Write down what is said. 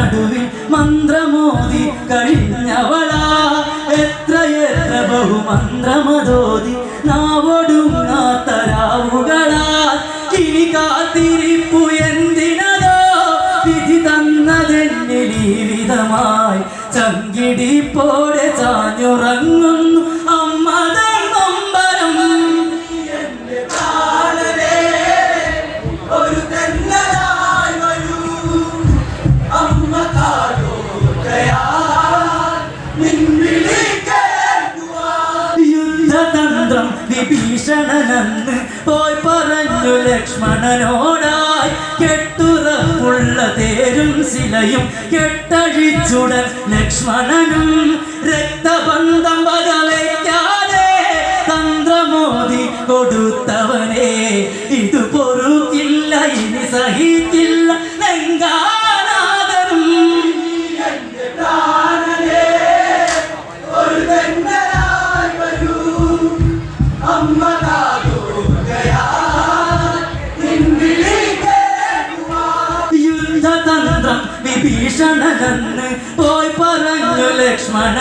നടുവിൽ മന്ത്രമോദി കഴിഞ്ഞവളാ എത്രയെത്ര ബഹുമന്ത്രമതോതി നാവൊടുങ്ങാത്തരാവുകളാ ഇനി കാത്തിരിപ്പു എന്തിനതോ വിധി തന്നതെന്നിൽ ഈ വിധമായി ചങ്കിടിപ്പോടെ ചാഞ്ഞുറങ്ങുന്നു അമ്മതൻ നൊമ്പരം ഒരു തെന്നലായി വരൂ അമ്മ യുദ്ധതന്ത്രം വിഭീഷണനെന്ന് പോയി പറഞ്ഞു ലക്ഷ്മണനോടായി കെട്ടുറപ്പുള്ള തേരും ശിലയും കെട്ടഴിച്ചുടൻ ലക്ഷ്മണനും രക്തബന്ധം വകവയ്ക്കാതെ തന്ത്രമോദി കൊടുത്തവനെ ഇത് പൊറുക്കില്ല ഇനി സഹിക്കില്ല നെങ്കാനാദരും യുദ്ധതന്ത്രം വിഭീഷണനെന്ന് പോയി പറഞ്ഞു ലക്ഷ്മണ